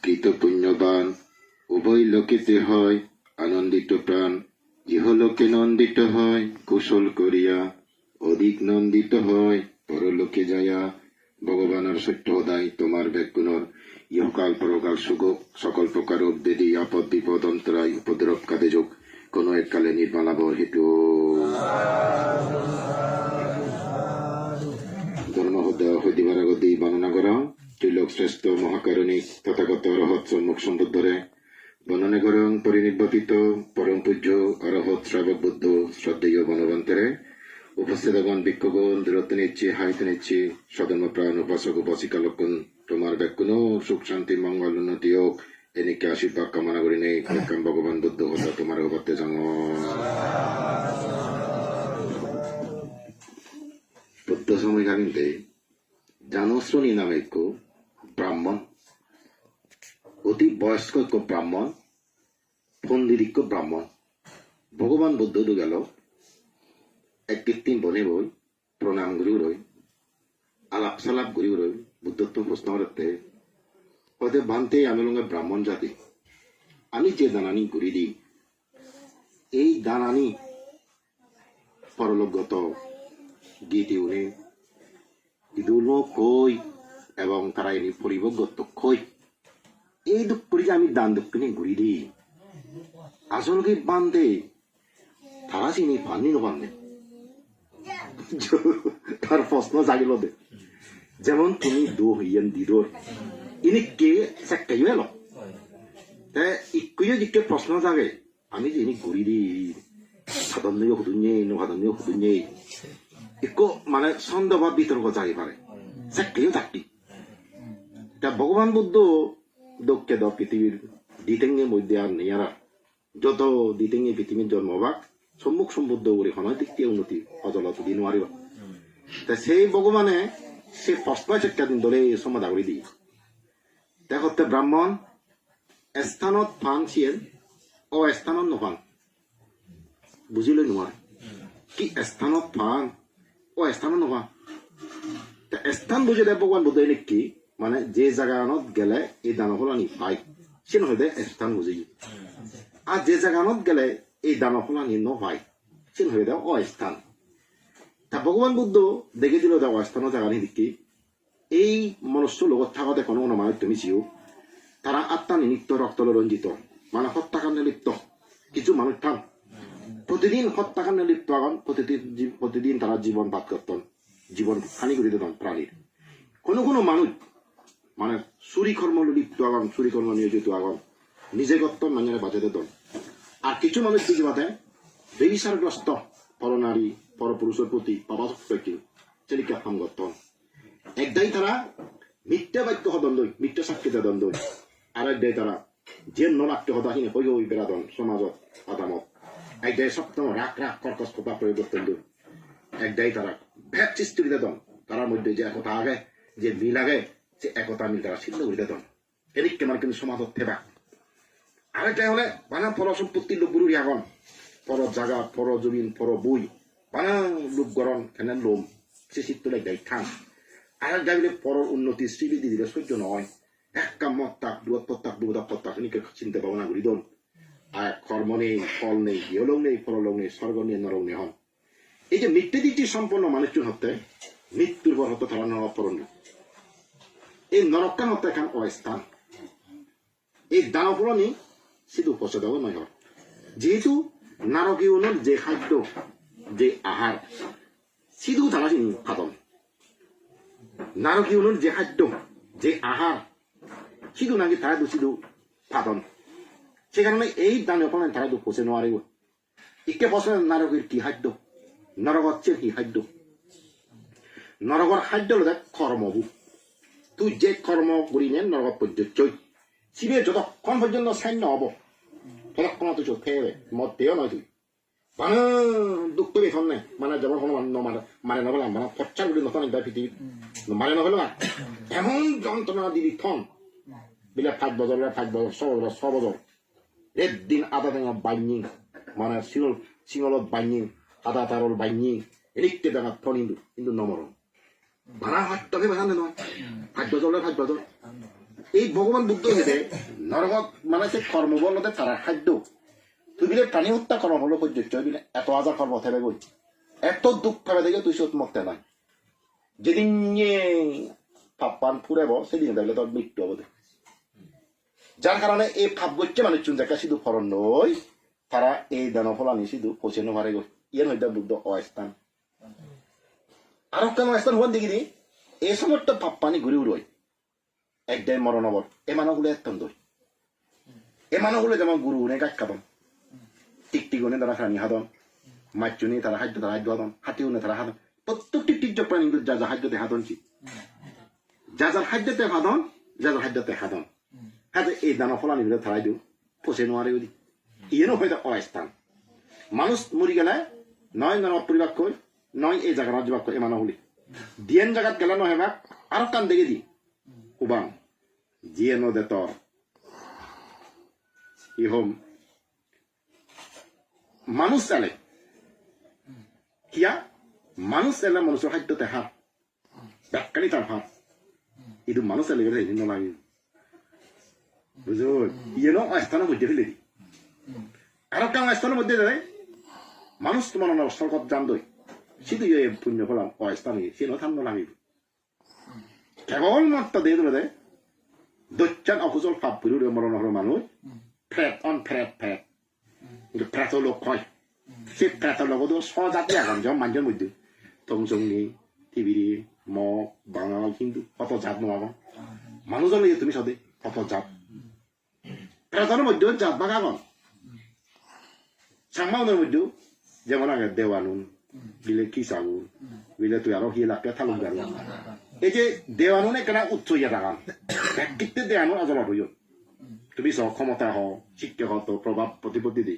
কৃত পুণ্যবান উভয় লোকেতে হয় আনন্দিত প্রাণ, ইহলোকে নন্দিত হয় কুশল করিয়া, অধিক নন্দিত হয় পরলোকে যায়া। ভগবানের সত্য সদায় তোমার ব্যাকুণর, ইহকাল পরকাল সুখ সকল প্রকার উদ্বেদী আপদ বিপদ অন্তরায় উপদ্রব কাদে যোগ, কোন এককালে নির্মালাবর হেতু। হইদিবারাগদি বর্ণনা করা ত্রিলোক শ্রেষ্ঠ মহাকারণিক তথাগত রহত সম্মুখ সম্বুদ্ধরে বর্ণনা করং পরিনির্বাপিত পরম পূজ্য অরহত শ্রাবক বুদ্ধ শ্রদ্ধেয় বনবন্তরে উপস্থিতগণ ভিক্ষুগণ দূরত্ব নিচ্ছি হাইতে নিচ্ছি সদর্ম প্রাণ উপাসক উপাসিকা লক্ষণ তোমার ব্যাকুণ সুখ শান্তি মঙ্গল উন্নতি হোক এনেকে আশীর্বাদ কামনা করি নেই ভগবান বুদ্ধ কথা তোমার অবাতে জানো। বুদ্ধ সময় গামিতে জানশ্রণী নামে এক ব্রাহ্মণ, অতি বয়স্ক এক ব্রাহ্মণ, পণ্ডিত ব্রাহ্মণ। ভগবান বুদ্ধ তো গেল এক কৃত্রিম বনে বই প্রণাম গুরু রই আলাপ সালাপ গুরু রই বুদ্ধত্ব প্রশ্ন করতে হয়তো ভান্তে আমি লঙ্গে ব্রাহ্মণ জাতি, আমি যে দানানি ঘুরি দিই এই দানানি পরলোকগত গীতি উনি ইদুল কই এবং তারা এনে পরিবগত কই এই দুঃখ করি যে আমি দান দক্ষিণে ঘুরি দিই আসল কি বান্ধে তারা চিনি পাননি না বান্ধে তার প্রশ্ন জাগিল দে যেমন তুমি দো হইয়েন দিদোর ইনি কে সেক্কাইও এলো ইকুইও জিকে প্রশ্ন জাগে আমি যে ইনি ঘুরি দিই সাধারণ হুদুnye নহাদনীয় হুদুnye ইকো মানে সন্দেহ বা বিতর্ক জাগি পারে সেক্কাইও থাকি তা ভগবান বুদ্ধ দক্ষে দ পৃথিবীর দ্বিতেঙ্গের মধ্যে আর নেই আর যত দ্বিতেঙ্গে পৃথিবীর জন্মবাক সম্মুখ সম্বুদ্ধ করে সময় দিক দিয়ে উন্নতি অজলত দিন মারিব তা সেই ভগবানে সে প্রশ্ন চেষ্টা দিন ধরে সমাধা করে দিই দেখতে ব্রাহ্মণ স্থানত ফান ছিয়েন ও স্থানত নফান বুঝিলে নোয়ার কি স্থানত ফান ও স্থানত নফান স্থান বুঝে দেয় ভগবান বুদ্ধ কি মানে যে জায়গানত গেলে এই দানফল আনি পাই সে নহয় দে স্থান বুঝি আর যে জায়গানত গেলে এই দানফল আনি নপাই সে নহয় দে অস্থান তা ভগবান বুদ্ধ দেখে দিল যে অস্থান জায়গানি দেখি এই মনুষ্য লগত থাকতে কোনো অনুমানিত তুমি চিও তারা আত্মা নিমিত্ত রক্ত রঞ্জিত মানে হত্যাকাণ্ডে লিপ্ত কিছু মানুষ থাম প্রতিদিন হত্যাকাণ্ডে লিপ্ত আগন প্রতিদিন তারা জীবন পাত করতেন জীবন হানি করে দিতেন প্রাণীর কোনো কোনো মানুষ মানে চুরি কর্ম লিপ্ত আগন চুরি কর্ম নিয়োজিত আগন নিজে করতেন মানুষের বাঁচে দিতেন আর কিছু মানুষ কি বাতে বেবিচারগ্রস্ত পরনারী পরপুরুষের প্রতি পাপাসক্তি চেলিকা ফাম করতেন একদাই তারা মিথ্যা বাক্য হদন মিথ্যা সাক্ষীতে দ্বন্দ্ব আর একদাই তারা যে নলাক্য হদাহীন হই হই বেড়াদন সমাজত আদামত একদাই সপ্তম রাগ রাগ কর্কশ কথা প্রয়োগ করতেন একদাই তারা ভেদ সৃষ্টি দেন তার মধ্যে যে একতা আগে যে মিল আগে যে একতা মিল তারা ছিন্ন করে দেন এদিক কেমন কিন্তু সমাজত থেবা আরেকটাই হলে বানা পর সম্পত্তির লোক গুরুরি আগন পর জাগা পর জমিন পর বই বানা লোক গরম কেন লোম সে চিত্ত একদাই ঠান আর গাইলে পর উন্নতি শ্রীবিধি দিলে সহ্য নয় এক কাম তাক দুয়াত্তর দুবদাত্তর নিকে চিন্তা ভাবনা করি দন আর কর্ম নেই ফল নেই ইহলোক নেই পরলোক নেই স্বর্গ নেই নরক নেই হন এই যে মৃত্যু দিকটি সম্পন্ন মানুষজন হতে মৃত্যুর পর হতে তারা নরক পরণ এই নরকান হতে এখান অস্থান এই দানপূরণই শুধু পচে নয় যেহেতু নারকীয় যে খাদ্য যে আহার শুধু তারা খাদন নারকীয় যে খাদ্য যে আহার শুধু নাকি তারা শুধু খাদন সে কারণে এই দানপূরণ তারা পচে নোয়ারিব ইকে পচে নারকের কি খাদ্য নরকত কি খাদ্য নরকর খাদ্য হল কর্মভূ তুই যে কর্ম করি নে নরকত পর্যন্ত শিবে যতক্ষণ পর্যন্ত সাইন্য হব ততক্ষণ তুই চোখ খেয়ে মদ পেয়েও নয় তুই মানে দুঃখ বেখন নাই মানে যেমন কোনো মানে নবলাম মানে খরচা করে নতুন পৃথিবী মানে নহলো না এমন যন্ত্রণা দিবি থন বিলে 5 বছর 6 বছর একদিন আধা দিন বাইনি মানে সিঙলত বাইনি আদা তারল বাইনি এদিকে দেখা ফোন কিন্তু নমরম ভাড়া হাত তবে ভাড়া নয় 5 বছর এই ভগবান বুদ্ধ হেদে নরমত মানে সে কর্মবলতে তারা খাদ্য তুই বিলে প্রাণী হত্যা কর্ম হলো পর্যন্ত বিলে এত আজার কর্ম থেবে গই এত দুঃখ পাবে দেখে তুই সত মরতে নাই যেদিন পাপ্পান ফুরেব সেদিন দেখলে তোর মৃত্যু হবে যার কারণে এই ভাব করছে মানুষ চুন দেখা শুধু ফরন নই তারা এই দান ফলানি শুধু পচে নভারে গই ইয়ে হইতে বুদ্ধ অস্থান আরো কেন অস্থান হওয়ার দেখি এই সমস্ত পাপ্পানি ঘুরে উড়োয় একদাই মরণ অবর এ মানুষগুলো এত্তন দই এ মানুষগুলো যেমন গুরু উনে গাছ খাবন টিকটিক উনে তারা খানি হাদন মাইচুনি তারা হাদ্য তারা হাদ্য হাদন হাতি উনে তারা হাদন প্রত্যেকটি টিকজ প্রাণী যা যা হাদ্যতে হাদনছি যা যার হাদ্যতে হাদন যা যার হাদ্যতে হাদন হাতে এই দানা ফলানি ভিতরে তারাই দিও পচে নোয়ারে ওদি ইয়েনো হয়তো অস্থান মানুষ মরি গেলে নয় নয় পরিবার কই নয় এই জায়গা রাজ্যবাক কই এ মানুষগুলি দিয়েন জায়গাত গেলে নয় হেবাক আরো কান দেখে দি উবাং জিয়ে নো দে তোর ইহম মানুষ চালে কিয়া মানুষ চালে মানুষের খাদ্যতে হাত ব্যাখ্যানি তার হাত ইদু মানুষ চালে গেলে এই নলাগি বুঝুন ইয়েনো অস্থানের মধ্যে ফেলে দি আরো কাম অস্থানের মধ্যে দেয় মানুষ তোমার সরকত জান দই শুধু ইয়ে পুণ্য ফলাম অস্থান সে নথান নলাগিব কেবলমাত্র দিয়ে দেবে দৈচান অকুজল ভাব পুরুষ মরণ হল মানুষ ফ্রেট অন ফ্রেট ফ্রেট কিন্তু ফ্রেটও লোক হয় সে ফ্রেটের লগতো সজাতি আগাম যেমন মানুষের মধ্যে তংসংনি টিভিরি মগ বাঙাল কিন্তু কত জাত নোয়াব মানুষের লইয়ে তুমি সদে কত জাত ফ্রেটের মধ্যেও জাত বাগাগন সাংমাউনের মধ্যেও যেমন আগে দেওয়ানুন বিলে কিসাগুন বিলে তুই আরো হিয়ে লাগতে থালুক গান এই যে দেওয়ানুনে কেনা উচ্চ ইয়ে রাগান ব্যক্তিত্বে দেওয়ানুন আজল হইও তুমি সব ক্ষমতা হও শিক্ষা হতো প্রভাব প্রতিপত্তি দি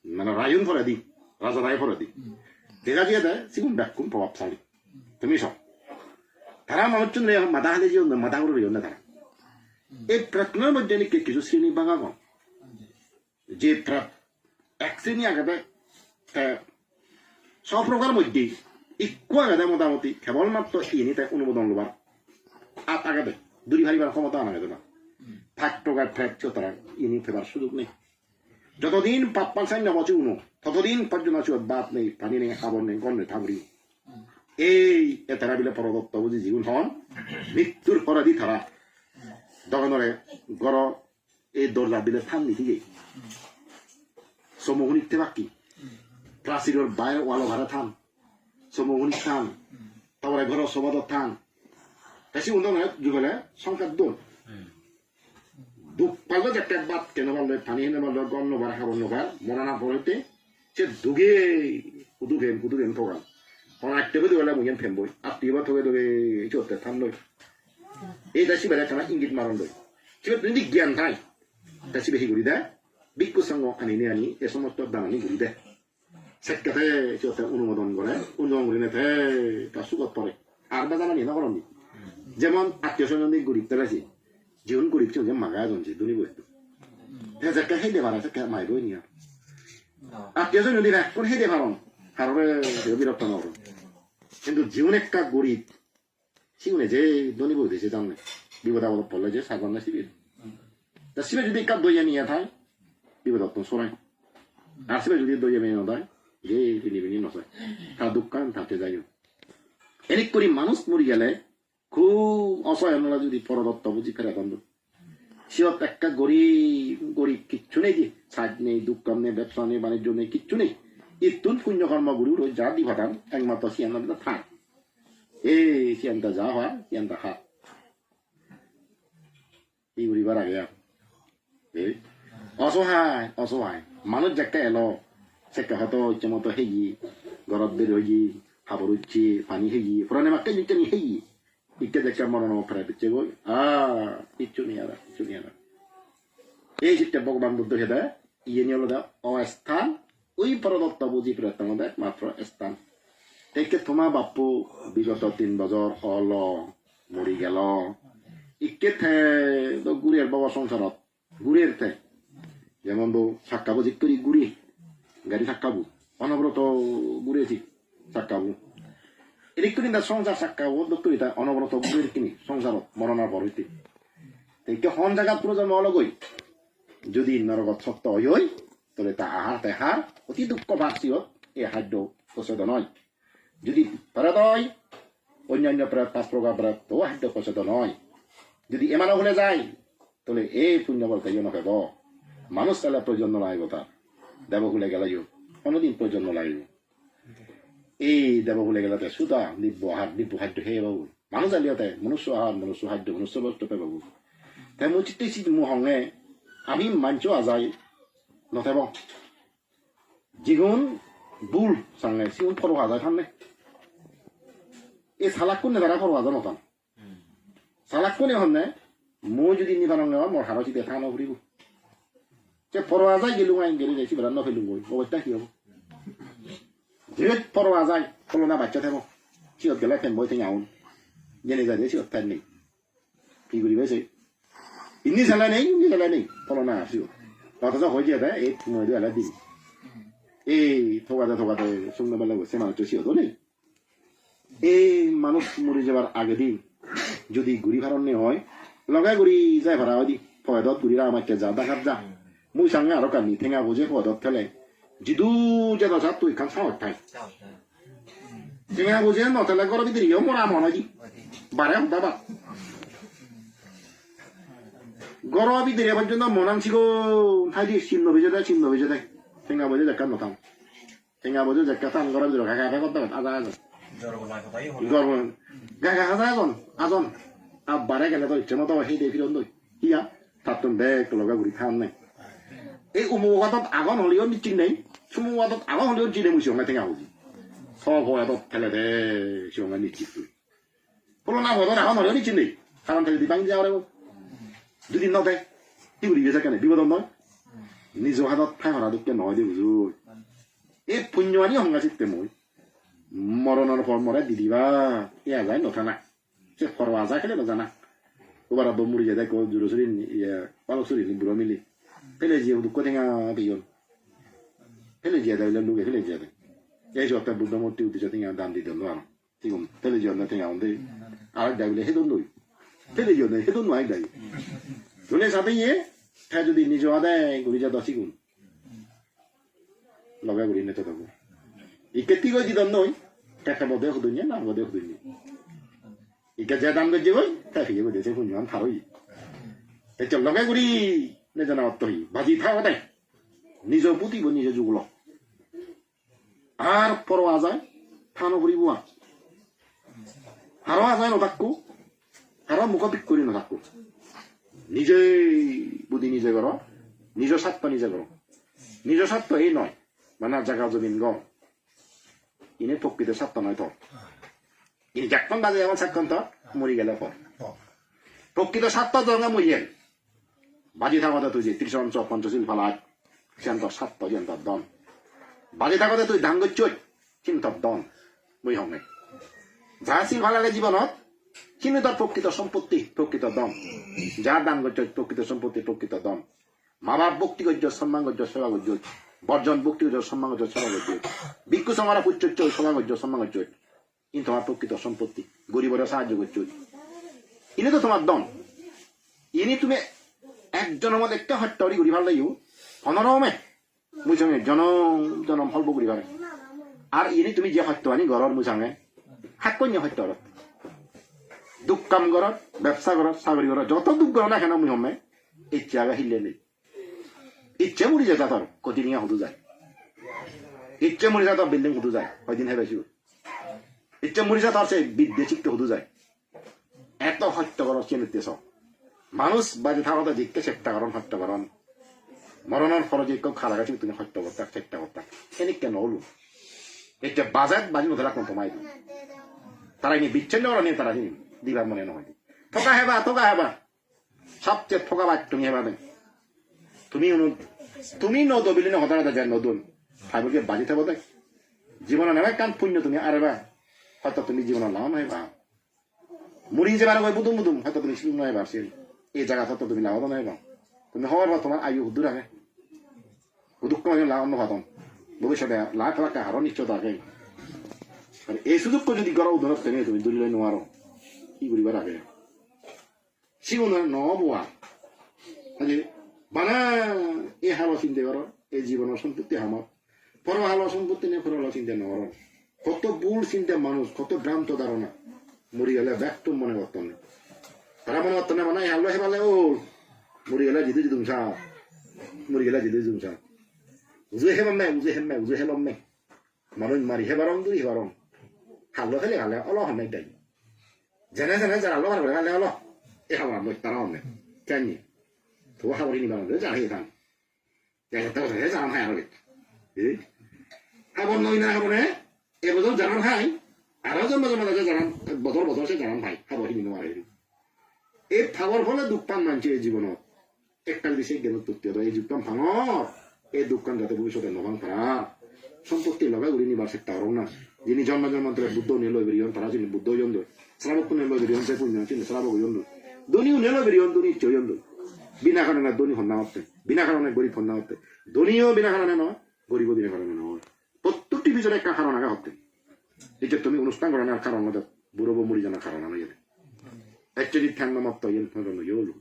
মানে রায়ন ফলে দি রাজা রায় ফলে দি দেখা দিয়ে দেয় সিগুন ব্যাকুম প্রভাবশালী তুমি সব তারা মানুষজন মাথা হালে যে মাথা করে রইও না তারা এই প্রার্থনার মধ্যে কিছু শ্রেণী বাঙাগন যে এক শ্রেণী আগে সব প্রকার মধ্যে ইকু আগে মোটামুটি কেবলমাত্র ইনি তাই অনুমোদন লবার আট আগে দুই ভারিবার ক্ষমতা আনা গেছে না থাক টোকার ফ্যাক্ট তারা ইনি ফেবার সুযোগ নেই যতদিন পাপ্পান সাইন না বসে উনো ততদিন পর্যন্ত আছে বাদ নেই পানি নেই খাবার নেই গণ নেই ঠাকুরি এই তারা বিলে পরদত্ত বুঝি জীবন হন মৃত্যুর পরাধী তারা দগনরে গড় এই দরজা বিলে থান নিতে যাই সমুহনিতে বাকি প্রাচীরের বাইরে ওয়ালো ভাড়া থান সমুহনি থান তারপরে ঘর সবাদত থান বেশি উন্নত যুগলে সংখ্যা দোল দুঃখ পাইল যে পেট বাদ কেন পারলে পানি হেনে পারলে গণ্য বার খাবার নবার মরানা পড়তে সে দুগেন প্রোগ্রাম কারণ একটা বেদে গেলে মুগেন ফেমবই আত্মীয় বা থগে থগে চলতে থান লই এই দাসি বেড়ে খানা ইঙ্গিত মারণ লই সেটা যদি জ্ঞান থাই দাসি বেশি ঘুরি দেয় বিজ্ঞ সঙ্গ আনি এ সমস্ত দানানি ঘুরি দেয় সেটাতে চলতে অনুমোদন করে অনুমোদন করি নেতে তার সুগত পড়ে আর বা জানা নিয়ে না করেন যেমন আত্মীয় স্বজন গরিব তেলাছি জীবন গরিব ছিল যে মাগায় জনছে দুনি বস্তু যাকে হেদে পারা সে মাইবই নিয়ে আত্মীয় স্বজন যদি এখন হেদে পারন কারণে বিরক্ত নর কিন্তু জীবন একটা গরিব সিগুনে যে ধনী বই দিয়েছে জানলে বিপদ আপদ পড়লে যে সাগর না শিবির তা শিবে যদি কাপ দইয়া নিয়ে থাকে বিপদ সরাই আর শিবে যদি দইয়া মেয়ে নয় যে নিবিনি নয় তার দোকান থাকতে যাই এদিক করি মানুষ মরি গেলে খুব অসহায় যদি পরদত্ত বুঝি ফেরা বন্ধ সিওত একটা গরিব কিচ্ছু নেই যে সাজ নেই দোকান নেই ব্যবসা নেই বাণিজ্য নেই কিচ্ছু নেই ইতুন পুণ্যকর্ম গুরুর ওই যা দি ভাটান একমাত্র সিয়ান্তা থাক এই সিয়ান্তা যা হয় সিয়ান্তা হাত এই উড়িবার আগে এই অসহায় মানুষ যাকে এলো সেটা হয়তো ইচ্ছে মতো হেগি গরব বের হই খাবার উঠছি পানি হেগি পুরানে মাকে নিতে নি হেগি ইকে দেখে মরণ ফেরা দিচ্ছে গই কিচ্ছু নেই আর এই চিত্তে ভগবান বুদ্ধ হেদে ইয়ে নিয়ে হলো অস্থান ওই পরদত্ত বুঝি প্রেতন একমাত্র স্থান একে তোমার বাপু বিগত 3 বছর হল মরি গেল ইকে থে গুড়ের বাবা সংসারত গুড়ের থে যেমন বউ সাক্কাবো জিক করি গুড়ি গাড়ি সাক্কাবো অনবরত গুড়েছি সাক্কাবো এদিক করি সংসার সাক্কাবো দত্তরিতা অনবরত গুড়ের কিনি সংসারত মরণার পর হইতে তেকে হন জায়গা প্রজন্ম অলগই যদি নরগত শক্ত হই তলে তা আহার তেহার অতি দুঃখ ভাষিয়ত এই খাদ্য প্রচলিত নয় যদি প্রেত হয় অন্যান্য প্রেত 5 প্রকার প্রেত তো খাদ্য প্রচলিত নয় যদি এমানো হলে যায় তলে এই পুণ্য বলতে নহেব মানুষ তাহলে প্রজন্ম লাগিব তার দেবকুলে গেলাইও কোনোদিন প্রজন্ম লাগিব এই দেবকুলে গেলাতে সুতা দিব্য আহার দিব্য খাদ্য হে বাবু মানুষ আলিয়াতে মনুষ্য আহার মনুষ্য খাদ্য মনুষ্য বস্তু পে বাবু তাই মোৰ চিত্তি মোৰ সংগে আমি মাঞ্চ আজাই নথাব যিগুণ বুল চাঙে সিগুণ ফৰ হাজার থানে এই সালাক কোন নেদারা ফৰ হাজার নথান সালাক কোনে হনে মই যদি নিবারং নেওয়া মোর হারো চিতে থানো ফুরিব যে ফর হাজার গেলুম আইন গেলে যাইছি বেড়ান নফেলুম গই অবস্থা কি হব যে ফর হাজার ফলনা বাচ্চা থাকো সিয়ত গেলে ফেন বই থেকে আউন জেনে যাবে সিয়ত ফেন নেই কি করি বেছে ইনি চালা নেই ইনি চালা নেই ফলনা আসিও অথচ হয়ে যাবে এই মই দিয়ে দিন এই থকাতে শুনতে পেলে বসে মানুষ সিয়ত নেই এই মানুষ মরে যাবার আগে দিন যদি গুড়ি ভারণ্য হয় লগাই গুড়ি যাই ভাড়া হয় দি ফয়দত গুড়িরা আমাকে যা দেখাত যা মুই সঙ্গে আরো কানি ঠেঙা বুঝে ফয়দত ফেলে জিদু যে দশা তুই খান সাহত ঠাই ঠেঙা বুঝে নথেলে গরম দিও মরা মনে দি বারে বাবা গরম ভিতরে পর্যন্ত মনান ছিল ঠাই দি চিহ্ন ভেজে দেয় ঠেঙা বুঝে দেখা নথাম ঠেঙা বুঝে দেখা থান গরম দিল ঘাঘা ঘাঘা করতে আজা গরম ঘাঘা ঘাঘা আজন বারে গেলে তো ইচ্ছে মতো সেই দেখিল নই হিয়া তাত বেগ লগা ঘুরি খাম নাই এই উমুৱাতত আগন হলেও নিশ্চিত নেই চুমুৱাতত আগন হলেও জিনে মুই সঙ্গে ঠেঙা বুঝি সব হয়াতত ফেলে দে সঙ্গে নিশ্চিত তুই পুরোনা হয়তো আগন হলেও নিশ্চিত নেই কারণ যদি ভাঙি যাওয়ারে দুদিন নদে কি ঘুরি গেছে কেন বিপদত নয় নিজৰ হাতত ঠাই হৰা দুখকে নহয় দে বুঝো এই পুণ্যৱানী সংগা চিত্তে মই মৰণৰ ফল মৰে দি দিবা এয়া যায় নথানা সে ফরওয়া যায় খেলে জানা ওবার আব্বা মুড়ি যায় দেখো জুড়ো চুরি পালক চুরি বুড়ো মিলি ফেলে দিয়ে দুঃখ ঠেঙা বিয়ন ফেলে দিয়ে দেয় লুকে ফেলে দিয়ে দেয় এই যে একটা বুদ্ধ মূর্তি উঠেছে ঠেঙা দান দিতে আর ঠিক ফেলে দিয়ে ঠেঙা দে আর এক ডাইলে সেদন দই ফেলে দিয়ে দেয় সেদন নয় ডাই ধরে সাথে ইয়ে হ্যাঁ যদি নিজ আদায় ঘুরি যা 10 গুণ লগা ঘুরি নেতে থাকবো এই কেতি গই দিদন নই টাকা বদে হুদুনিয়া না বদে হুদুনিয়া 이게 재단도 지고 다 그게 뭐 대체 훈련 타로이 대체 লগ에 우리 내잖아 어떠이 바지 타고다 니저 부디고 니저 죽을로 আর পরো আজায় থানো ঘুরি বুয়া আরো আজায় নথাকো আরো মুখ পিক করি নথাকো নিজে বুদ্ধি নিজে করো নিজ স্বার্থ নিজে করো নিজ স্বার্থ এই নয় মানে জায়গা জমিন গম ইনে প্রকৃত স্বার্থ নয় তো ini jakton baje yang sakon to muri gele por প্রকৃত স্বার্থ জঙ্গা মইয়েন বাজি থাকতে তুই যে 30 পঞ্চশীল ফালাত সিয়ান্ত স্বার্থ সিয়ান্ত দন বাজি থাকতে তুই ধান গচ্ছই চিন্ত দন মই হমে যাসিল ফালালে জীবনত কিন্তু তোর প্রকৃত সম্পত্তি প্রকৃত দম যার দান গচ্ছই প্রকৃত সম্পত্তি প্রকৃত দম মা বাপ ভক্তি গজ্জ সম্মান গজ্জ সেবা গজ্জ বর্জন ভক্তি গজ্জ সম্মান গজ্জ সেবা গজ্জ ভিক্ষু সমারা পুচ্চ সেবা গজ্জ সম্মান গজ্জ কিন্তু তোমার প্রকৃত সম্পত্তি গরিবরা সাহায্য করছো ইনি তো তোমার দন ইনি তুমি একজনের মধ্যে একটা হত্যা করি ভাল লাগিব অনরমে মুই সঙ্গে জনম ফলব করি পারে আর ইনি তুমি যে হত্যা আনি ঘরের মুই সঙ্গে হাত কন্যা হত্যা করত দুঃখ কাম ঘরত ব্যবসা ঘরত চাকরি ঘরত যত দুঃখ ঘর না কেন মুই হমে ইচ্ছে আগে হিলে নেই ইচ্ছে মরি যায় তোর কটিনিয়া হুদু যায় ইচ্ছে মরি যায় তোর বিল্ডিং হুদু যায় কয়দিন হে বেশি ইচ্ছে মরি যায় তোর সে বিদ্যে চিত্তে হুদু যায় এত হত্যা করো কে নিতেছ মানুষ বাজে থাকতে জিততে চেষ্টা করন হত্যা করন মরণের ফলে খালা গাছি তুমি হত্যা করতে চেষ্টা করতে এনে কেন হলো এটা বাজার বাজি মধ্যে রাখুন তোমায় তারা নিয়ে বিচ্ছিন্ন করা নিয়ে তারা দিবার মনে নয় ঠকা হেবা সবচেয়ে ঠকা বাদ তুমি হেবা নেই তুমি নদ বিলীন হতারা যায় নদন ঠাকুরকে বাজি থাকো দেয় জীবনে নেবে কান পুণ্য তুমি আর বা হয়তো তুমি জীবনে লাভ নয় বা মুড়ি যে বারে বুদুম হয়তো তুমি শিল নয় বা এই জায়গা হয়তো তুমি লাভ নয় বা তুমি হওয়ার বা তোমার আয়ু হুদুর আগে দুঃখ লাভ নভাতন ভবিষ্যতে লাখ লাখ হারো নিশ্চয়তা আগে এই সুযোগ যদি গড় উদাহরণ তুমি দলিল নোৱাৰো কি কৰিবা আগে 시군을 넣어보아. 아니, 만화, 이 하로 신대거로, 이 집어넣어 손붙대 하마. 바로 하로 손붙대네, 바로 하로 신대 넣어로. 그것도 물 신대 마누스, 그것도 브람토 다로나. 물이 열려 백도 모네 어떤네. 바라보는 어떤네, 만화 이 할로 해발래, 오. 물이 열려 지드지둥사. 물이 열려 지드지둥사. 우주 해봤네, 우주 했네, 우주 해봤네. 말은 말이 해바롱들이 해바롱. 할로 해래 갈래, 얼로 한네 돼. 제네세네 잘 할로 하래 갈래, 얼로. 이 하고 안 따라왔네. 짠니. 도 하버리니 말은 너 잘해, 단. 야, 따라서 해, 잘안 하야, 하겠다. 예? 하본 너희나 하보네? 에버도 잘안 하이? 알아서 맞아, 잘안, 버돌, 세 잘안 하이. 하버리니 말해. 에 파워를 볼래, 눕방만 제 집어넣어. এককালি সে গেল তুত্তে এই যুক্তম ভাঙ এই দোকান যাতে ভবিষ্যতে নভাং তারা সম্পত্তি লগা গুলি নিবার সে তারও না যিনি জন্ম জন্মান্তরে বুদ্ধ নেলো বেরিয়ন তারা যিনি বুদ্ধ যন্দ শ্রাবক নেলো বেরিয়ন সে পুণ্য চিনি শ্রাবক যন্দ দনিও নেলো বেরিয়ন দনি চয়ন্দ বিনা কারণে দনি হন্না হতে বিনা কারণে গরিব হন্না হতে দনিও বিনা কারণে নয় গরিব বিনা কারণে নয় প্রত্যেকটি বিষয়ে একটা কারণ আগা হতে এই যে তুমি অনুষ্ঠান করে না কারণ বুড়ো মরি জানা কারণ আনা গেলে একচুয়ালি ঠ্যাং মাত্র ইয়েন হলো ইয়েলো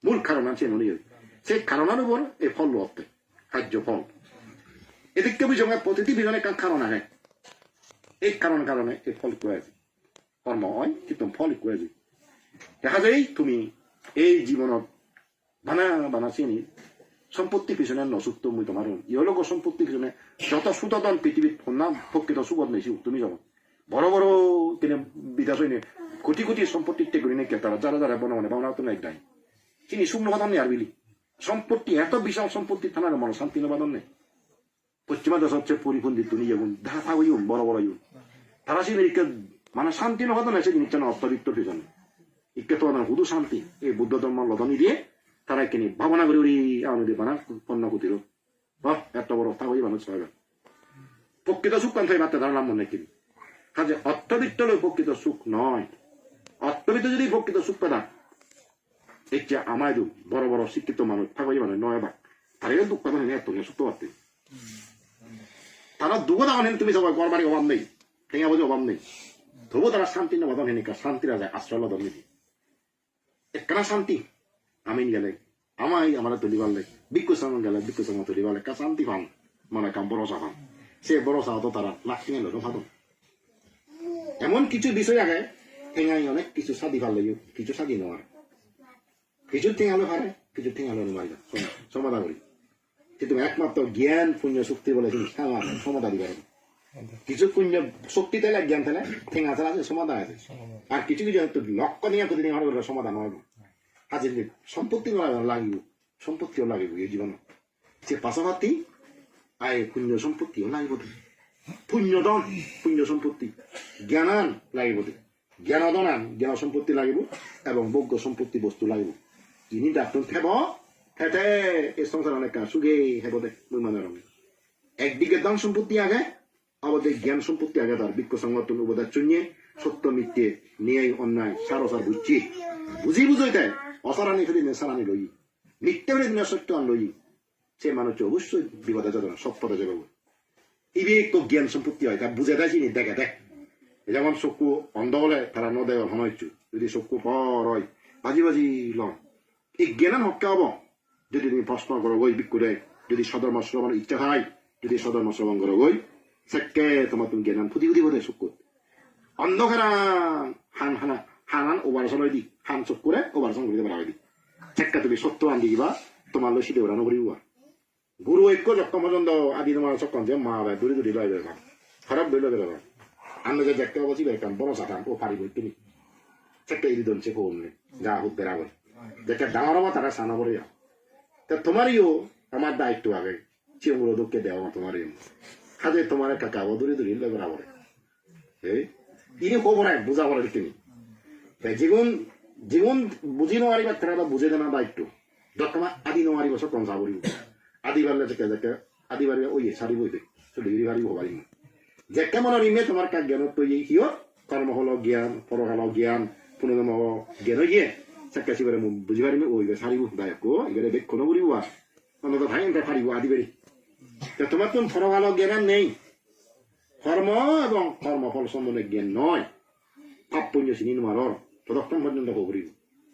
মূল কারণ আছে নয় সেই কারণের উপর এই ফল হতে খাদ্য ফল এদিকে বুঝে প্রতিটি বিজনে কারণ আগে এই কারণে এই ফল কয়েছে কর্ম হয় কিন্তু ফল কয়েছে দেখা যায় তুমি এই জীবনত বানা চিনি সম্পত্তি পিছনে নসুক্ত মই তোমার ইহলোক সম্পত্তি পিছনে যত সুতদন পৃথিবীত নাম প্রকৃত সুগত নেছি তুমি যাব বড় বড় কিনে বিকাশ হয়নি কোটি কোটি সম্পত্তি ত্যাগ করি নাকি তারা যারা যারা বনা মানে ভাবনা তো নাই নাই তিনি শুকনো বাদন নেই আর বিলি সম্পত্তি এত বিশাল সম্পত্তি থানার মনে শান্তি বাদন নেই পশ্চিমা দেশ হচ্ছে পরিপন্থী তুমি যেমন ধাপা হইম বড় বড় ইউন তারা সেই মানে শান্তি নবাদন আছে জিনিসটা না অর্থবিত্ত পিছনে ইকে তো শুধু শান্তি এই বুদ্ধ ধর্ম লদনি দিয়ে তারা কিনি ভাবনা করে ওই আমাদের বানা পণ্য কুতির এত বড় অর্থা হয়ে মানুষ হবে প্রকৃত সুখ কান্থাই মাত্রা তারা নাম মনে কিনি কাজে অর্থবিত্ত প্রকৃত সুখ নয় অর্থবিত্ত যদি প্রকৃত সুখ পেদা এটা আমায় বড় বড় শিক্ষিত মানুষ থাকাই মানে নয় বা তারা দুঃখ পাবেন এত সুস্থ পারতে তারা দুঃখ দাও তুমি সবাই গড়বাড়ি অভাব নেই ঠেঙা বোঝে অভাব নেই তবু তারা শান্তি না বাদন হেনিকা শান্তি রাজা আশ্রয় লদন নিবি একখানা শান্তি আমি গেলে আমায় আমার তৈরি পারলে বিক্ষু সঙ্গ গেলে বিক্ষু সঙ্গ তৈরি পারলে কা শান্তি পান মানে কাম ভরসা পান সে ভরসা হতো তারা লাখ ঠেঙে লোক ভাবন এমন কিছু বিষয় আগে ঠেঙাই অনেক কিছু সাদি পারলে কিছু সাদি নেওয়ার কিছু ঠেঙালো পারে কিছু ঠেঙালো মারি সমাধান করি কিন্তু একমাত্র জ্ঞান পুণ্য শক্তি বলে সমাধান দিবে কিছু পুণ্য শক্তি তাহলে জ্ঞান তাহলে ঠেঙা ছাড়া আছে সমাধান আছে আর কিছু কিছু লক্ষ্য নিয়ে প্রতিদিন সমাধান হবে আজ সম্পত্তি লাগিব সম্পত্তিও লাগিব এই জীবন সে পাশাপাশি আয় পুণ্য সম্পত্তিও লাগিব পুণ্যদন পুণ্য সম্পত্তি জ্ঞানান লাগিব জ্ঞানদনান জ্ঞান সম্পত্তি লাগিব এবং ভোগ্য সম্পত্তি বস্তু লাগিব ini datang tebo tete সংসার অনেক সুগে হেব দে মুই মানে রং একদিকে দান সম্পত্তি আগে আমাদের জ্ঞান সম্পত্তি আগে তার বিক্ষ সংগঠন উপদার চুনিয়ে সত্য মিথ্যে ন্যায় অন্যায় সারসার বুঝছি বুঝি বুঝই দেয় অসারানি ফেলে সারানি লই মিথ্যে ফেলে দিনে সত্য আন লই সে মানুষ অবশ্যই বিপদে যাবে না সত্যতা যাবে ইবি তো জ্ঞান সম্পত্তি হয় তা বুঝে দেয় চিনি দেখে দেখ যেমন চকু অন্ধ হলে তারা ন দেয় ভালো হচ্ছে যদি চকু পর হয় বাজি বাজি লন এই জ্ঞান হকে হব যদি তুমি প্রশ্ন করো গই বিক্ষুরে যদি সদর্ম শ্রবণের ইচ্ছা হয় যদি সদর্ম শ্রবণ করো গই সেকে তোমার তুমি জ্ঞান ফুটি ফুটি বোধ চকু অন্ধকারা হান হানা হানান ওভারসন হয়ে দি হান চকুরে ওভারসন করে দেবার দি সেকা তুমি সত্য আন দিবা তোমার লসি দেওয়া নকরিব গুরু ঐক্য যখন পর্যন্ত আদি তোমার চক্কন যে মা ভাই দূরে দূরে লয় বের খারাপ বের বের আমি যে দেখতে পাচ্ছি বেরকাম বড় সাতাম ও পারিব তুমি সেটা এই দলছে কোন যা হোক বেরাবো দেখে ডাঙর হবো তারা সানা পড়ে যাও তা তোমারইও আমার দায়িত্ব আগে চিংগুলো দুঃখে দেওয়া তোমারই কাজে তোমার কাকা দূরে দূরে লয় বেরাবরে এই ইনি খবরায় বুঝা বলে তুমি জীবন জীবন বুঝি নোৱাৰিবা তারা বুঝে দেনা দায়িত্ব যখন আদি নোৱাৰিব সব কম চাবরি আদি বাড়লে থেকে দেখে আদি বাড়ি ওই সারি বইতে ডিগ্রি বাড়ি হবারি যে কেমন ইমে তোমার কাক জ্ঞান তৈরি সিও কর্ম হল জ্ঞান পরকাল জ্ঞান পুনর্জন্ম জ্ঞান গিয়ে চাকাশি বারে বুঝি পারিমে ওই সারিব দায়ক এবারে বেক্ষণ করিব অন্তত ভাই এটা পারিব আদি বাড়ি তোমার তো পরকাল জ্ঞান নেই কর্ম এবং কর্মফল সম্বন্ধে জ্ঞান নয় পাপ পুণ্য চিনি নোয়ার ততক্ষণ পর্যন্ত করিব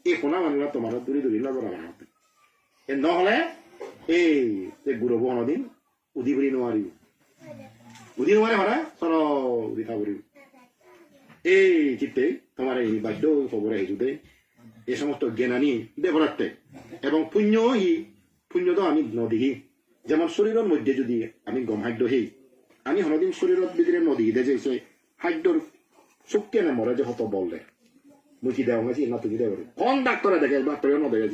এই কোনা মানুষরা তোমার দূরে দূরে নজর বানাতে এ নহলে এই গুরু বহন দিন উদি বলি নোৱাৰিব উদি নোৱাৰে মারা সর উদিতা করিব এই চিত্তে তোমার এই বাধ্য খবরে হিজুদে এই সমস্ত জ্ঞানানি দেবরাত্তে এবং পুণ্য তো আমি নদী যেমন শরীরের মধ্যে যদি আমি গম খাদ্য হেই আমি হনদিন শরীরের ভিতরে নদী দে যে খাদ্যর শক্তি না মরে যে হত বল দে মুখি দেওয়া হয়েছি না তুমি দেওয়া কোন ডাক্তারে দেখে ডাক্তারে না দেখে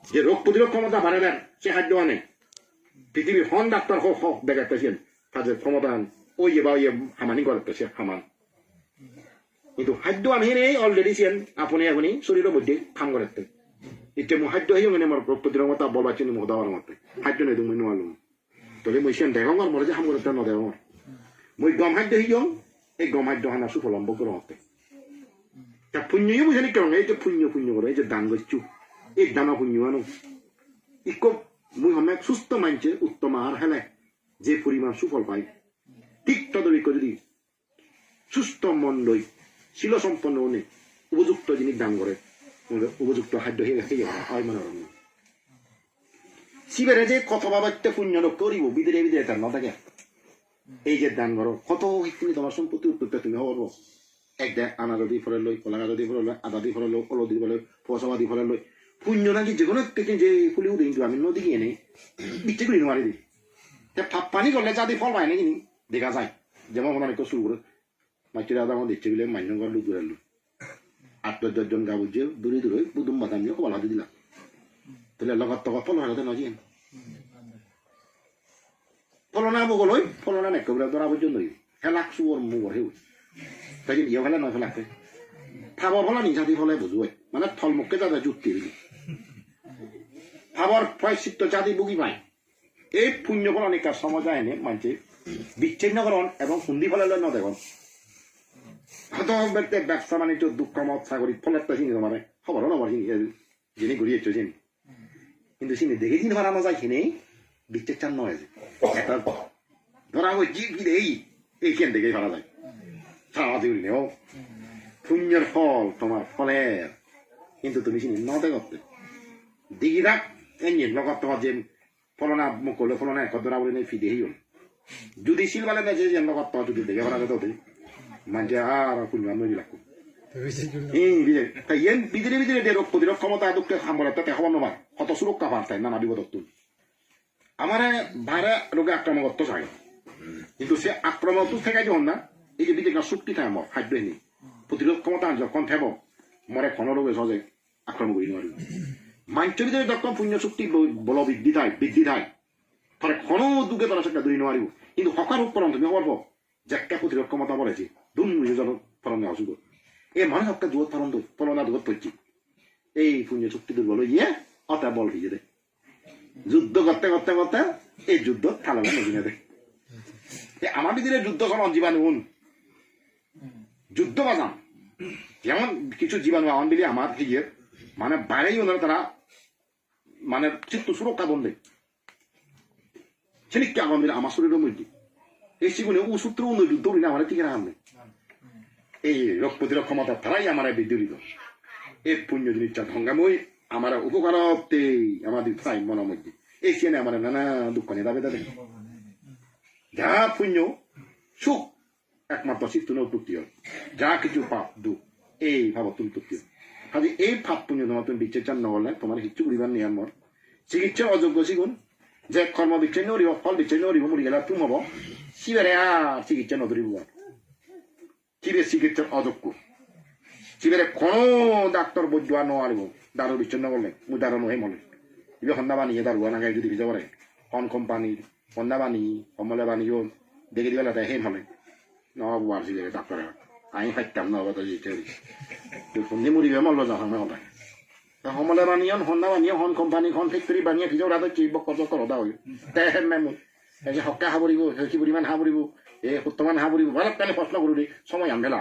যে রোগ প্রতিরোধ ক্ষমতা বাড়ে দেন সে খাদ্য আনে পৃথিবীর হন ডাক্তার হোক দেখাতেছেন তাদের ক্ষমতা ওই বা ইয়ে হামানি করাতেছে হামান কিন্তু খাদ্য আমি নেই অলরেডি চেন আপনি শরীরের মধ্যে কাম করতে এতিয়া মই খাদ্য আহি মানে মোৰ রোগ প্রতিরোধ ক্ষমতা বল পাচ্ছি মোক দেওয়ার মতে খাদ্য নেই তুমি নোৱাৰো তলে মই চেন দেখাম আর মরে যে কাম করতে নদেও মই গম খাদ্য আহি যাওঁ এই গম খাদ্য খানা সুফলম্ব করতে তা পুণ্যও বুঝানি কেন এই যে পুণ্য করে এই যে দান করছু এই দানা পুণ্য আনো ইকো মুই হমেক সুস্থ মানছে উত্তম আহার হেলে যে পরিমাণ সুফল পাই ঠিক তদবিক যদি সুস্থ মন লই শিল সম্পন্ন হলে উপযুক্ত জিনিস দান করে উপযুক্ত খাদ্য হয় মানে শিবেরে যে কত বাবাতে পুণ্য করিব বিদরে তার ন থাকে এই যে দান করো কত তুমি তোমার সম্পত্তি উত্তরটা তুমি হব একদে আনা যদি ফলে লই কলাগা যদি ফলে লই আদা দি ফলে লই কল দি ফলে পয়সা দি ফলে লই পুণ্য নাকি যে কোনো যে ফুলিও দিন আমি নদী গিয়ে নেই বিচ্ছে করি নোৱাৰি দি ভাত পানী করলে যাতে ফল পায় না কিনি দেখা যায় যেমন অনেক শুরু করে মাটির আদা আমার দেখছে বলে মান্য করলো দূরালো 8-10 জন গা বুঝে দূরে দূরে বুদুম বাদাম নিয়ে কবাল হাতে দিলাম তাহলে লগত টকা ফল হাতে নজিয়ে ফলনা বগলই ফলনা নেকবরা ধরা পর্যন্ত হেলাক সুর মুগর হেউ তাই ইয়ে ফেলে নয় ফেলাকে ফাবর ফলা নিজাতি ফলে বুঝুয় মানে থলমুখকে যাতে যুক্তি দিলি ফাবর প্রায়শ্চিত্ত জাতি বুকি পায় এই পুণ্য ফল অনেক সময় যায় এনে মানছে বিচ্ছিন্নকরণ এবং হুন্দি ফলে ন দেখুন হয়তো ব্যবসা বাণিজ্য দুঃখ মত চাকরি ফলের তো চিনি তোমার খবরও নবার যিনি ঘুরিয়েছ চিনি কিন্তু চিনি দেখে চিনি হারানো যায় কিনে বিচ্ছেদ চান নয় একটা ধরা হয় কি এইখান থেকেই ভাড়া যায় সারা দিবি নেও পুণ্যের ফল তোমার ফলের কিন্তু তুমি চিনি নতে করতে দিঘি রাখ এঞ্জিন লগত তোমার যে ফলনা মুখ করলে ফলনা এক ধরা বলে নেই ফিদে হইল যদি শিলবালে নেই যে লগত তোমার যদি দেখে ভাড়া যেত মানছে আর পুণ্য নদী লাগো তাই এন ভিতরে রোগ প্রতিরোধ ক্ষমতা দুঃখে সামরে তাতে হবার নবা কত সুরক্ষা পারতাই নানা বিপদত আমার ভাড়া রোগে আক্রমণ করতে চাই কিন্তু সে আক্রমণ তো থেকে যখন না এই যে বিদেশ শক্তি থাকে আমার খাদ্য এনে প্রতিরোধ ক্ষমতা যখন থাকব মরে ক্ষণ রোগে সহজে আক্রমণ করি নোৱাৰিব মানুষের ভিতরে যখন পুণ্য শক্তি বল বৃদ্ধি থাকে তাহলে ক্ষণ দুঃখে তারা সেটা দূরে নোৱাৰিব কিন্তু হকার উপরণ তুমি হবার যাকে প্রতিরোধ ক্ষমতা বলেছি দুম নিজের ফলন নেওয়া শুরু এই মানুষ একটা দূর ফলনা দূর পড়ছি এই পুণ্য শক্তি দুর্বল গিয়ে অতা বল ভিজে দেয় যুদ্ধ করতে করতে করতে এই যুদ্ধ থালালে নদীনে দেয় আমার ভিতরে যুদ্ধ কোন জীবাণু যুদ্ধ বাজান যেমন কিছু জীবাণু আমার দিলে আমার দিকে মানে বাইরেই ওনারা তারা মানে চিত্ত সুরক্ষা বন্ধে সেদিককে আগুন দিলে আমার শরীরের মধ্যে এই জীবনে ও সূত্র অন্য যুদ্ধ না আমার ঠিক রাখা নেই এই রোগ প্রতিরোধ ক্ষমতা তারাই আমার বিদ্যুৎ এই পুণ্য জিনিসটা ধ্বংগাময় আমার উপকারতে আমাদের প্রায় মনের মধ্যে এই চেনে আমার নানা দুঃখ নিয়ে দাবে তাদের যা পুণ্য সুখ একমাত্র চিত্ত উৎপত্তি হয় যা কিছু পাপ দুঃখ এই ভাবত উৎপত্তি হয় কাজে এই পাপ পুণ্য তোমার তুমি বিচ্ছেদ নহলে তোমার কিচ্ছু করিবার নিয়ম মর চিকিৎসার অযোগ্য সিগুণ যে কর্ম বিচ্ছেদ নরিব ফল বিচ্ছেদ নরিব মরি গেলে তুমি হব শিবেরে আর চিকিৎসা নধরিব শিবের চিকিৎসার অযোগ্য শিবেরে কোনো ডাক্তার বৈদ্য নোৱাৰিব দারু বিচ্ছিন্ন করলে মুই দারু নহে মনে ইবে সন্ধ্যা বানিয়ে দারু নাগাই যদি ভিজা পারে হন কোম্পানির সন্ধ্যা বানি কমলে বানিও দেখে দিবে তাই হেন হলে নহব আর শিবের ডাক্তার আমি ফাইতাম নহব তো সন্ধি মুড়িবে মল্ল যাওঁ হলে সমলে বানিয়ন সন্ধ্যা বানিয়ে হন কোম্পানি খন ফেক্টরি বানিয়ে ভিজাও রাতে চিব কত করদা হয় তাই হেন নাই মই এই যে সক্কা হাবৰিব সেই পৰিমাণ হাবৰিব এই 70 মান হাবৰিব ভালত কালি প্ৰশ্ন কৰো দেই সময় আনবেলা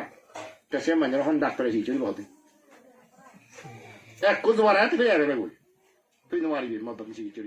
সে মানুষের এখন ডাক্তারে শিখছিল বলতে এক কোচ বাড়ায় তুই আর তুই নোয়ারি মতো চিকিৎসা